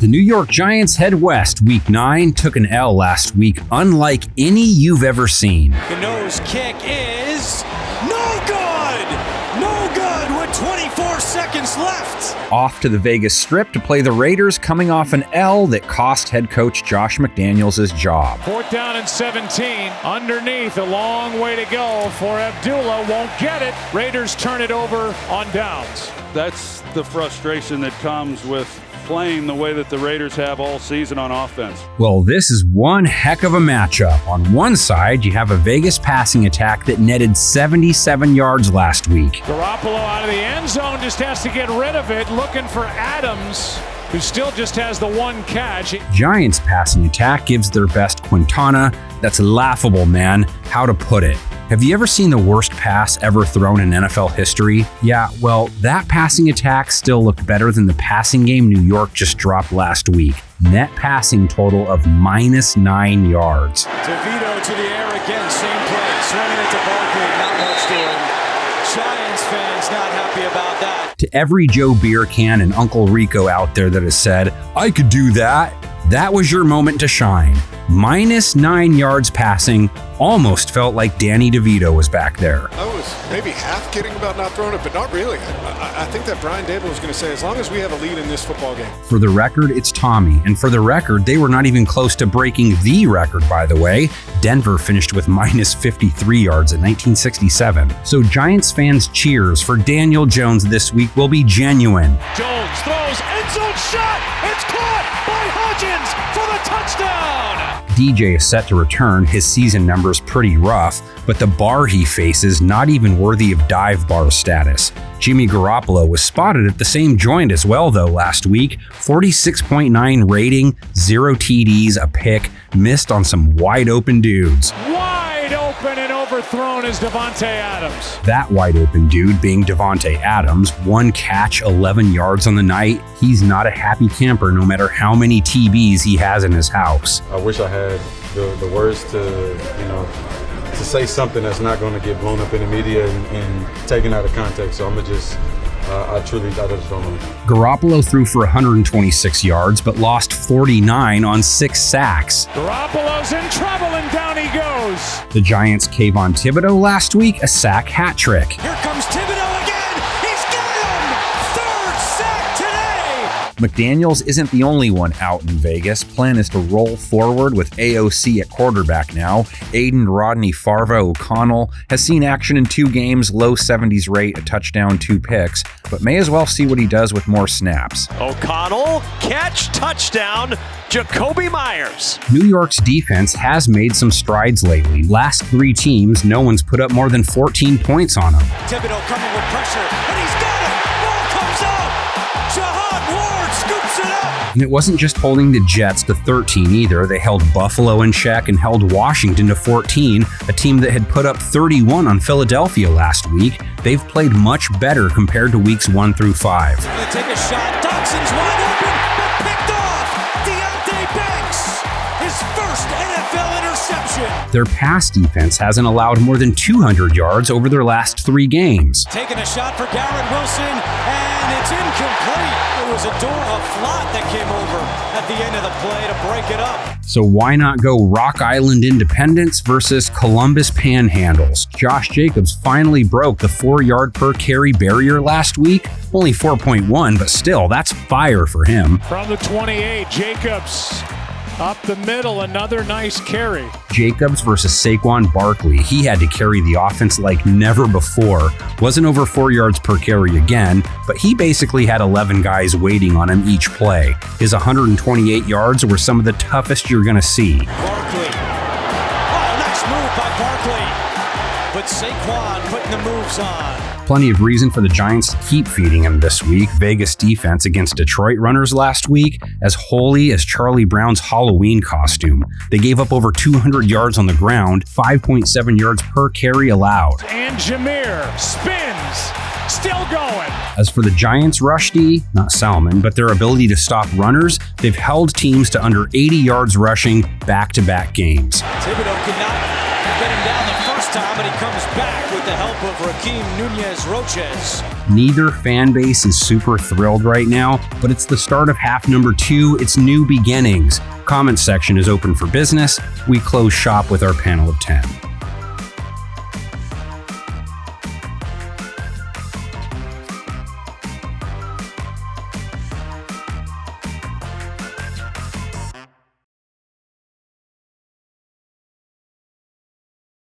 The New York Giants head west. Week 9 took an L last week, unlike any you've ever seen. The nose kick is no good! No good with 24 seconds left! Off to the Vegas Strip to play the Raiders, coming off an L that cost head coach Josh McDaniels his job. 4th down and 17. Underneath, a long way to go for Abdullah. Won't get it. Raiders turn it over on downs. That's the frustration that comes with playing the way that the Raiders have all season on offense. Well, this is one heck of a matchup. On one side, you have a Vegas passing attack that netted 77 yards last week. Garoppolo out of the end zone, just has to get rid of it, looking for Adams, who still just has the one catch. Giants passing attack gives their best Quintana. That's laughable, man. How to put it? Have you ever seen the worst pass ever thrown in NFL history? Yeah, well, that passing attack still looked better than the passing game New York just dropped last week. Net passing total of -9 yards. DeVito to the air again, same play, swinging it to Barkley, not much doing. Giants fans not happy about that. To every Joe Beer Can and Uncle Rico out there that has said, I could do that, that was your moment to shine. -9 yards passing, almost felt like Danny DeVito was back there. I was maybe half kidding about not throwing it, but not really. I think that Brian Dable was going to say, as long as we have a lead in this football game. For the record, it's Tommy. And for the record, they were not even close to breaking the record, by the way. Denver finished with -53 yards in 1967. So Giants fans' cheers for Daniel Jones this week will be genuine. Jones throws, end zone shot! It's caught by Hodgins for the touchdown! DJ is set to return, his season numbers pretty rough, but the bar he faces not even worthy of dive bar status. Jimmy Garoppolo was spotted at the same joint as well though last week, 46.9 rating, 0 TDs, a pick, missed on some wide open dudes. Wide open and overthrown is Davante Adams. That wide open dude being Davante Adams, 1 catch, 11 yards on the night. He's not a happy camper no matter how many TBs he has in his house. I wish I had the words to say something that's not going to get blown up in the media and taken out of context. So I'm going to just, I just don't know. Garoppolo threw for 126 yards, but lost 49 on 6 sacks. Garoppolo's in trouble and down he goes. The Giants' Kayvon Thibodeau last week, a sack hat trick. Here comes Thibodeau again. He's got him. 3rd sack today. McDaniels isn't the only one out in Vegas. Plan is to roll forward with AOC at quarterback now. Aiden Rodney Farva O'Connell has seen action in 2 games, low 70s rate, a touchdown, 2 picks, but may as well see what he does with more snaps. O'Connell, catch, touchdown, Jacoby Myers. New York's defense has made some strides lately. Last 3 teams, no one's put up more than 14 points on them. Thibodeau coming with pressure, and he's got him. Ball comes out. Jahad Ward scoops it up. And it wasn't just holding the Jets to 13 either. They held Buffalo in check and held Washington to 14, a team that had put up 31 on Philadelphia last week. They've played much better compared to weeks 1 through 5. Gonna take a shot. Dotson's wide open, but picked off. Deontay Banks, his first NFL interception. Their pass defense hasn't allowed more than 200 yards over their last 3 games. Taking a shot for Garrett Wilson, and it's incomplete. It was a flat that came over at the end of the play to break it up. So why not go Rock Island Independence versus Columbus Panhandles? Josh Jacobs finally broke the 4-yard per carry barrier last week. Only 4.1, but still, that's fire for him. From the 28, Jacobs up the middle, another nice carry. Jacobs versus Saquon Barkley. He had to carry the offense like never before. Wasn't over 4 yards per carry again, but he basically had 11 guys waiting on him each play. His 128 yards were some of the toughest you're going to see. Barkley. Oh, nice move by Barkley. But Saquon putting the moves on. Plenty of reason for the Giants to keep feeding him this week. Vegas defense against Detroit runners last week, as holy as Charlie Brown's Halloween costume. They gave up over 200 yards on the ground, 5.7 yards per carry allowed. And Jameer spins, still going. As for the Giants' rush D, not Salmon, but their ability to stop runners, they've held teams to under 80 yards rushing back-to-back games. Thibodeau could not get him down the first time, and he comes back with the help of Raheem Nunez-Roches. Neither fan base is super thrilled right now, but it's the start of half number 2. It's new beginnings. Comment section is open for business. We close shop with our panel of 10.